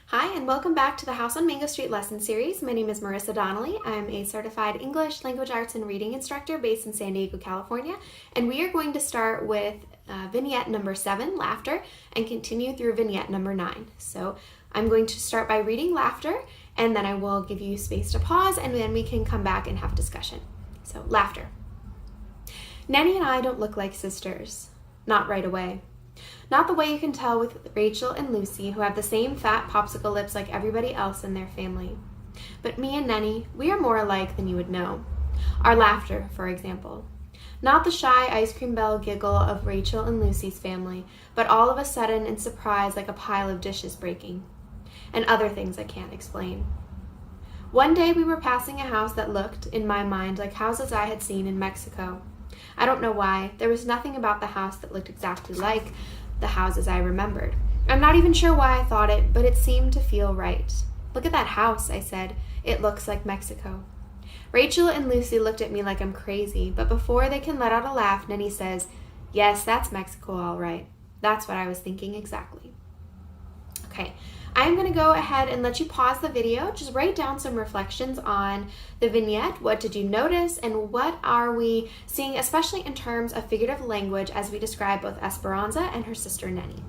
Hi, and welcome back to the House on Mango Street lesson series. My name is Marissa Donnelly. I'm a certified English, language arts, and reading instructor based in San Diego, California. And we are going to start with vignette number 7, laughter, and continue through vignette number 9. So I'm going to start by reading laughter, and then I will give you space to pause, and then we can come back and have a discussion. So, laughter. Nanny and I don't look like sisters. Not right away. Not the way you can tell with Rachel and Lucy, who have the same fat popsicle lips like everybody else in their family. But me and Nenny, we are more alike than you would know. Our laughter, for example. Not the shy ice cream bell giggle of Rachel and Lucy's family, but all of a sudden in surprise like a pile of dishes breaking. And other things I can't explain. One day we were passing a house that looked, in my mind, like houses I had seen in Mexico. I don't know why. There was nothing about the house that looked exactly like the houses I remembered. I'm not even sure why I thought it, but it seemed to feel right. Look at that house, I said. It looks like Mexico. Rachel and Lucy looked at me like I'm crazy, but before they can let out a laugh, Nenny says, "Yes, that's Mexico, all right." That's what I was thinking exactly. Okay, I'm going to go ahead and let you pause the video. Just write down some reflections on the vignette. What did you notice, and what are we seeing, especially in terms of figurative language as we describe both Esperanza and her sister Nenny.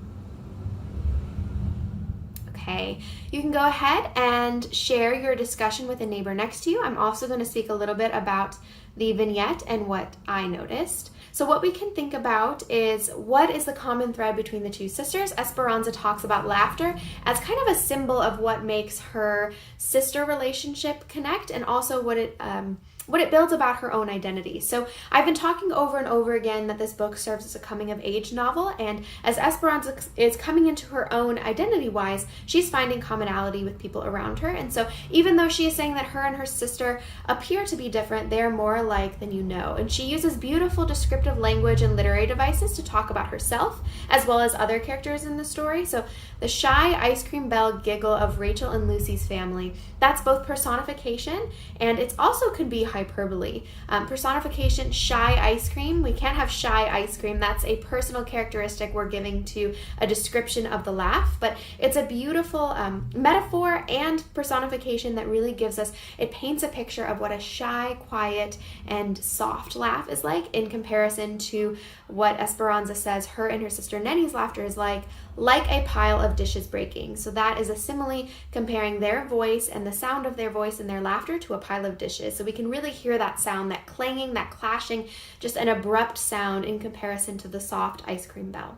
Okay, you can go ahead and share your discussion with a neighbor next to you. I'm also going to speak a little bit about the vignette and what I noticed. So what we can think about is, what is the common thread between the two sisters? Esperanza talks about laughter as kind of a symbol of what makes her sister relationship connect, and also what it builds about her own identity. So I've been talking over and over again that this book serves as a coming-of-age novel, and as Esperanza is coming into her own identity-wise, she's finding commonality with people around her. And so even though she is saying that her and her sister appear to be different, they are more alike than you know. And she uses beautiful descriptive language and literary devices to talk about herself, as well as other characters in the story. So the shy ice cream bell giggle of Rachel and Lucy's family, that's both personification, and it also could be hyperbole. Personification, shy ice cream. We can't have shy ice cream. That's a personal characteristic we're giving to a description of the laugh, but it's a beautiful metaphor and personification that really gives us, it paints a picture of what a shy, quiet, and soft laugh is like in comparison to what Esperanza says her and her sister Nenny's laughter is like a pile of dishes breaking. So that is a simile comparing their voice and the sound of their voice and their laughter to a pile of dishes. So we can really hear that sound, that clanging, that clashing, just an abrupt sound in comparison to the soft ice cream bell.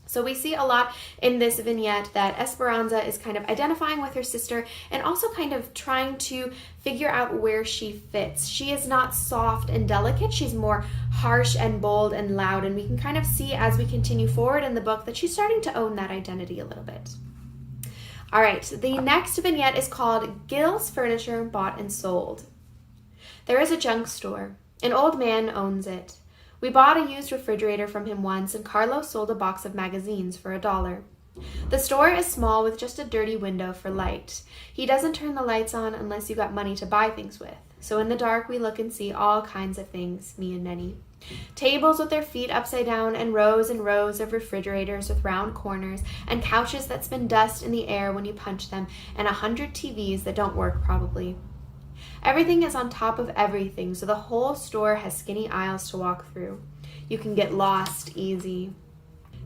So we see a lot in this vignette that Esperanza is kind of identifying with her sister and also kind of trying to figure out where she fits. She is not soft and delicate. She's more harsh and bold and loud. And we can kind of see as we continue forward in the book that she's starting to own that identity a little bit. All right, the next vignette is called Gills Furniture Bought and Sold. There is a junk store. An old man owns it. We bought a used refrigerator from him once, and Carlos sold a box of magazines for $1. The store is small with just a dirty window for light. He doesn't turn the lights on unless you got money to buy things with. So in the dark, we look and see all kinds of things, me and Nenny. Tables with their feet upside down, and rows of refrigerators with round corners, and couches that spin dust in the air when you punch them, and 100 TVs that don't work probably. Everything is on top of everything, so the whole store has skinny aisles to walk through. You can get lost easy.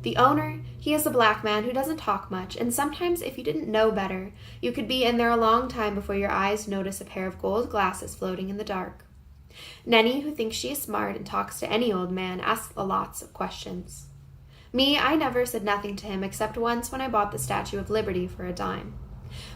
The owner, he is a black man who doesn't talk much, and sometimes if you didn't know better, you could be in there a long time before your eyes notice a pair of gold glasses floating in the dark. Nenny, who thinks she is smart and talks to any old man, asks lots of questions. Me, I never said nothing to him except once when I bought the Statue of Liberty for $10.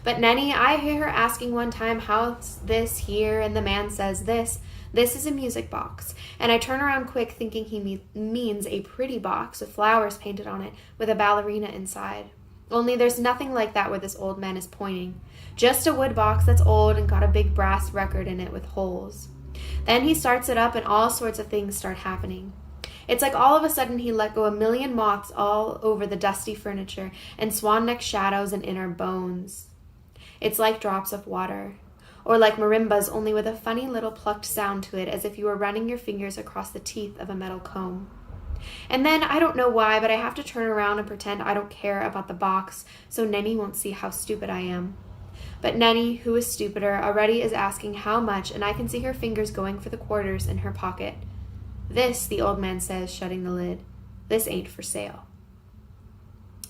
But Nenny, I hear her asking one time, how's this here? And the man says, this is a music box. And I turn around quick thinking he means a pretty box with flowers painted on it with a ballerina inside. Only there's nothing like that where this old man is pointing. Just a wood box that's old and got a big brass record in it with holes. Then he starts it up and all sorts of things start happening. It's like all of a sudden he let go a million moths all over the dusty furniture and swan-neck shadows and inner bones. It's like drops of water, or like marimbas, only with a funny little plucked sound to it, as if you were running your fingers across the teeth of a metal comb. And then, I don't know why, but I have to turn around and pretend I don't care about the box so Nenny won't see how stupid I am. But Nenny, who is stupider, already is asking how much, and I can see her fingers going for the quarters in her pocket. This, the old man says, shutting the lid, this ain't for sale.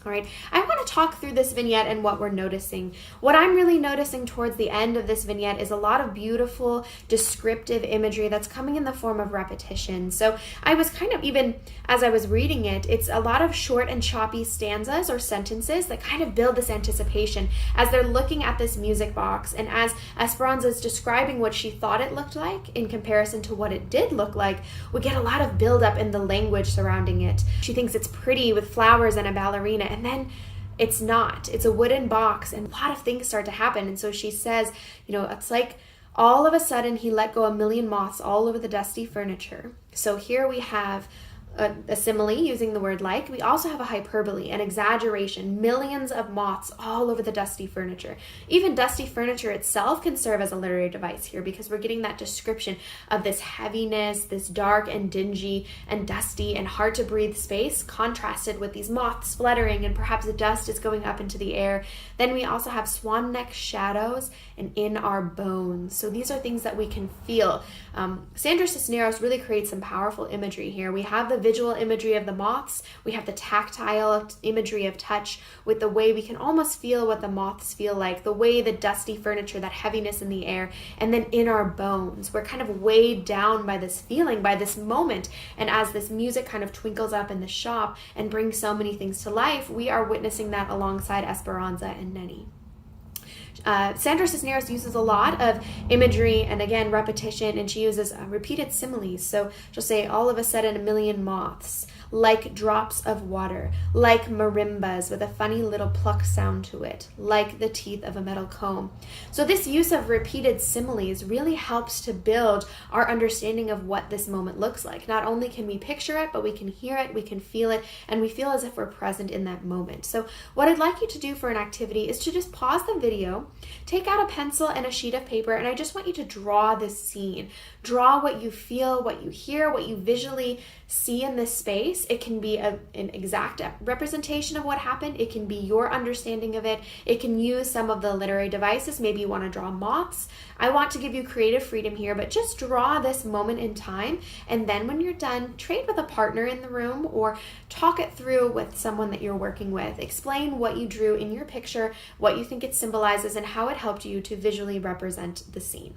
All right, I want to talk through this vignette and what we're noticing. What I'm really noticing towards the end of this vignette is a lot of beautiful descriptive imagery that's coming in the form of repetition. So I was kind of, even as I was reading it, it's a lot of short and choppy stanzas or sentences that kind of build this anticipation as they're looking at this music box, and as Esperanza is describing what she thought it looked like in comparison to what it did look like, we get a lot of buildup in the language surrounding it. She thinks it's pretty with flowers and a ballerina, and then it's not. It's a wooden box, and a lot of things start to happen. And so she says, it's like all of a sudden he let go a million moths all over the dusty furniture. So here we have a simile using the word like. We also have a hyperbole, an exaggeration, millions of moths all over the dusty furniture. Even dusty furniture itself can serve as a literary device here, because we're getting that description of this heaviness, this dark and dingy and dusty and hard to breathe space contrasted with these moths fluttering, and perhaps the dust is going up into the air. Then we also have swan neck shadows and in our bones. So these are things that we can feel. Sandra Cisneros really creates some powerful imagery here. We have the visual imagery of the moths, we have the tactile imagery of touch with the way we can almost feel what the moths feel like, the way the dusty furniture, that heaviness in the air, and then in our bones. We're kind of weighed down by this feeling, by this moment, and as this music kind of twinkles up in the shop and brings so many things to life, we are witnessing that alongside Esperanza and Nenny. Sandra Cisneros uses a lot of imagery and, again, repetition, and she uses repeated similes. So she'll say, all of a sudden a million moths, like drops of water, like marimbas with a funny little pluck sound to it, like the teeth of a metal comb. So this use of repeated similes really helps to build our understanding of what this moment looks like. Not only can we picture it, but we can hear it, we can feel it, and we feel as if we're present in that moment. So what I'd like you to do for an activity is to just pause the video, take out a pencil and a sheet of paper, and I just want you to draw this scene. Draw what you feel, what you hear, what you visually see in this space. It can be an exact representation of what happened. It can be your understanding of it. It can use some of the literary devices. Maybe you want to draw moths. I want to give you creative freedom here, but just draw this moment in time, and then when you're done, trade with a partner in the room or talk it through with someone that you're working with. Explain what you drew in your picture, what you think it symbolizes, and how it helped you to visually represent the scene.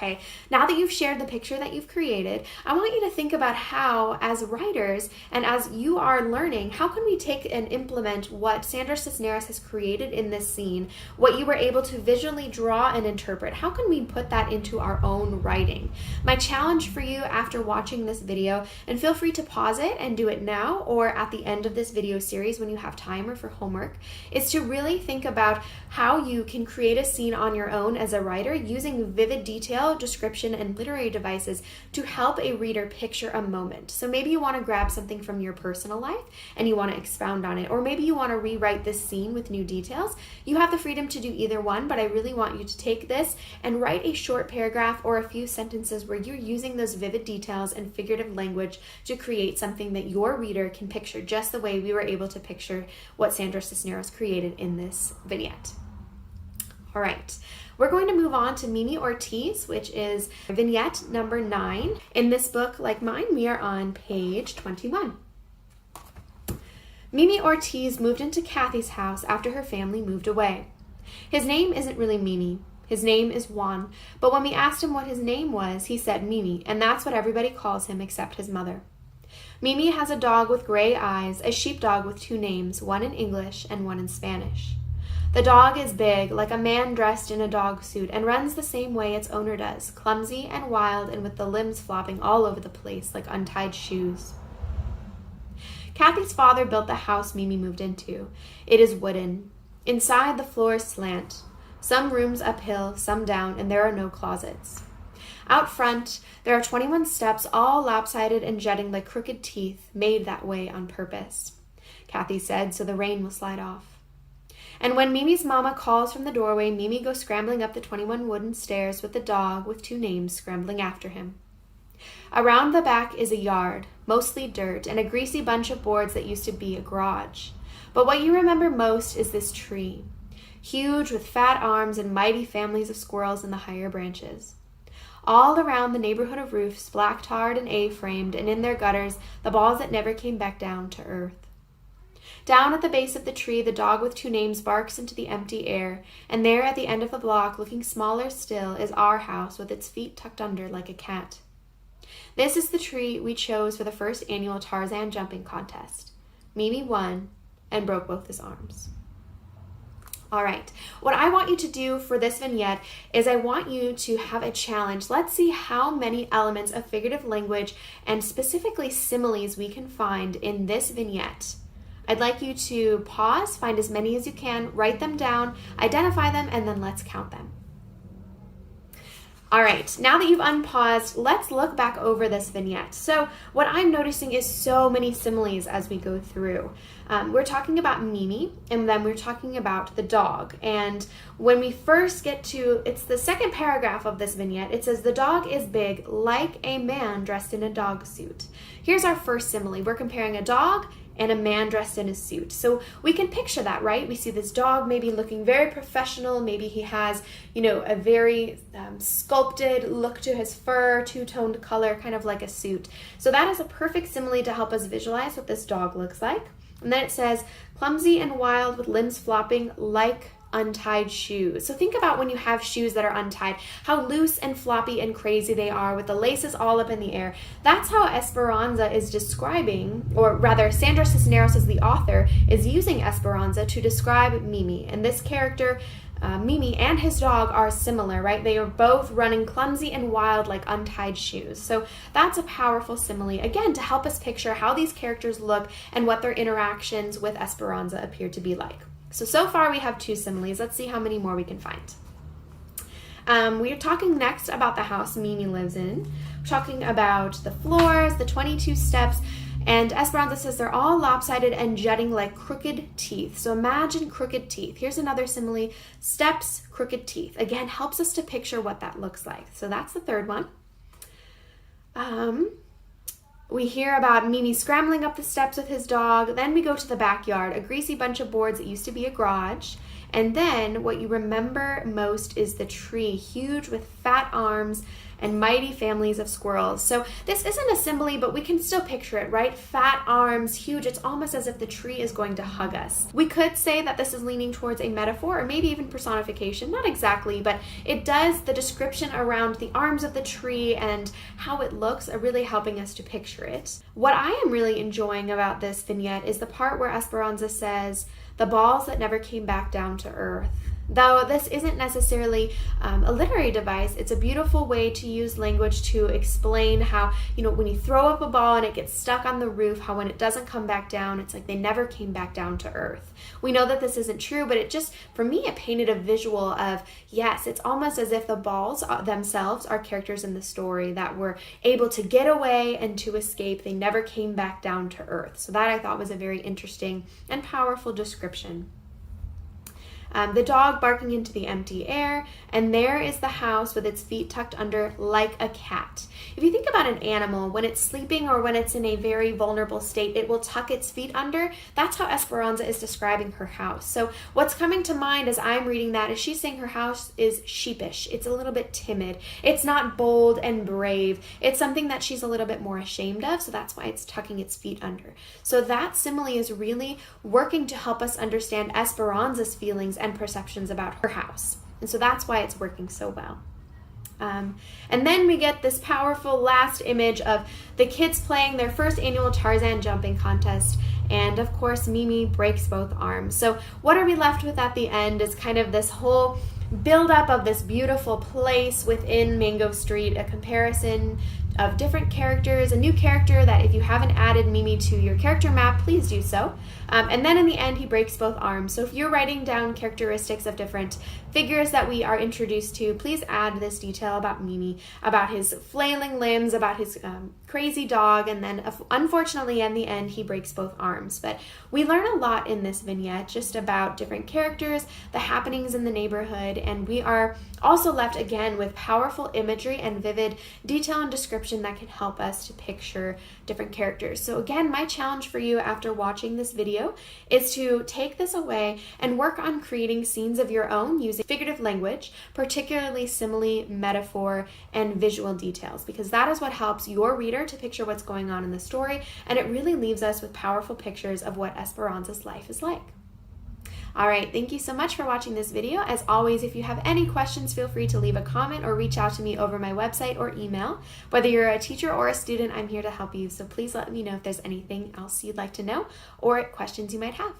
Okay, now that you've shared the picture that you've created, I want you to think about how, as writers and as you are learning, how can we take and implement what Sandra Cisneros has created in this scene, what you were able to visually draw and interpret? How can we put that into our own writing? My challenge for you after watching this video, and feel free to pause it and do it now or at the end of this video series when you have time or for homework, is to really think about how you can create a scene on your own as a writer using vivid detail, description, and literary devices to help a reader picture a moment. So maybe you want to grab something from your personal life and you want to expound on it, or maybe you want to rewrite this scene with new details. You have the freedom to do either one, but I really want you to take this and write a short paragraph or a few sentences where you're using those vivid details and figurative language to create something that your reader can picture, just the way we were able to picture what Sandra Cisneros created in this vignette. All right, we're going to move on to Mimi Ortiz, which is vignette number 9. In this book, like mine, we are on page 21. Mimi Ortiz moved into Kathy's house after her family moved away. His name isn't really Mimi. His name is Juan, but when we asked him what his name was, he said Mimi, and that's what everybody calls him except his mother. Mimi has a dog with gray eyes, a sheepdog with 2 names, one in English and one in Spanish. The dog is big, like a man dressed in a dog suit, and runs the same way its owner does, clumsy and wild and with the limbs flopping all over the place like untied shoes. Kathy's father built the house Mimi moved into. It is wooden. Inside, the floors slant. Some rooms uphill, some down, and there are no closets. Out front, there are 21 steps, all lopsided and jutting like crooked teeth, made that way on purpose, Kathy said, so the rain will slide off. And when Mimi's mama calls from the doorway, Mimi goes scrambling up the 21 wooden stairs with the dog with 2 names scrambling after him. Around the back is a yard, mostly dirt, and a greasy bunch of boards that used to be a garage. But what you remember most is this tree, huge with fat arms and mighty families of squirrels in the higher branches. All around the neighborhood of roofs, black-tarred and A-framed, and in their gutters, the balls that never came back down to earth. Down at the base of the tree, the dog with two names barks into the empty air, and there at the end of the block, looking smaller still, is our house with its feet tucked under like a cat. This is the tree we chose for the first annual Tarzan jumping contest. Mimi won and broke both his arms. All right, what I want you to do for this vignette is I want you to have a challenge. Let's see how many elements of figurative language and specifically similes we can find in this vignette. I'd like you to pause, find as many as you can, write them down, identify them, and then let's count them. All right, now that you've unpaused, let's look back over this vignette. So what I'm noticing is so many similes as we go through. We're talking about Mimi, and then we're talking about the dog. And when we first get to, it's the second paragraph of this vignette, it says, the dog is big like a man dressed in a dog suit. Here's our first simile. We're comparing a dog and a man dressed in a suit. So we can picture that, right? We see this dog maybe looking very professional. Maybe he has, a very sculpted look to his fur, two-toned color, kind of like a suit. So that is a perfect simile to help us visualize what this dog looks like. And then it says, clumsy and wild with limbs flopping like untied shoes. So think about when you have shoes that are untied, how loose and floppy and crazy they are with the laces all up in the air. That's how Esperanza is describing, or rather Sandra Cisneros as the author is using Esperanza to describe Mimi. And this character, Mimi and his dog are similar, right? They are both running clumsy and wild like untied shoes. So that's a powerful simile, again, to help us picture how these characters look and what their interactions with Esperanza appear to be like. So far we have two similes. Let's see how many more we can find. We are talking next about the house Mimi lives in. We're talking about the floors, the 22 steps, and Esperanza says they're all lopsided and jutting like crooked teeth. So imagine crooked teeth. Here's another simile, steps, crooked teeth. Again, helps us to picture what that looks like. So that's the third one. We hear about Mimi scrambling up the steps with his dog. Then we go to the backyard, a greasy bunch of boards that used to be a garage. And then what you remember most is the tree, huge with fat arms and mighty families of squirrels. So this isn't a simile, but we can still picture it, right? Fat arms, huge. It's almost as if the tree is going to hug us. We could say that this is leaning towards a metaphor or maybe even personification. Not exactly, but it does, the description around the arms of the tree and how it looks are really helping us to picture it. What I am really enjoying about this vignette is the part where Esperanza says, the balls that never came back down to earth. Though this isn't necessarily a literary device, it's a beautiful way to use language to explain how, when you throw up a ball and it gets stuck on the roof, how when it doesn't come back down, it's like they never came back down to earth. We know that this isn't true, but it just, for me, it painted a visual of, yes, it's almost as if the balls themselves are characters in the story that were able to get away and to escape. They never came back down to earth. So that I thought was a very interesting and powerful description. The dog barking into the empty air, and there is the house with its feet tucked under like a cat. If you think about an animal, when it's sleeping or when it's in a very vulnerable state, it will tuck its feet under. That's how Esperanza is describing her house. So what's coming to mind as I'm reading that is she's saying her house is sheepish. It's a little bit timid. It's not bold and brave. It's something that she's a little bit more ashamed of, so that's why it's tucking its feet under. So that simile is really working to help us understand Esperanza's feelings and perceptions about her house. And so that's why it's working so well. And then we get this powerful last image of the kids playing their first annual Tarzan jumping contest. And of course, Mimi breaks both arms. So what are we left with at the end is kind of this whole build-up of this beautiful place within Mango Street, a comparison of different characters, a new character that if you haven't added Mimi to your character map, please do so. And then in the end, he breaks both arms. So if you're writing down characteristics of different figures that we are introduced to, please add this detail about Mimi, about his flailing limbs, about his crazy dog, and then unfortunately in the end, he breaks both arms. But we learn a lot in this vignette just about different characters, the happenings in the neighborhood, and we are also left again with powerful imagery and vivid detail and description description that can help us to picture different characters. So again, my challenge for you after watching this video is to take this away and work on creating scenes of your own using figurative language, particularly simile, metaphor, and visual details, because that is what helps your reader to picture what's going on in the story, and it really leaves us with powerful pictures of what Esperanza's life is like. All right, thank you so much for watching this video. As always, if you have any questions, feel free to leave a comment or reach out to me over my website or email. Whether you're a teacher or a student, I'm here to help you, so please let me know if there's anything else you'd like to know or questions you might have.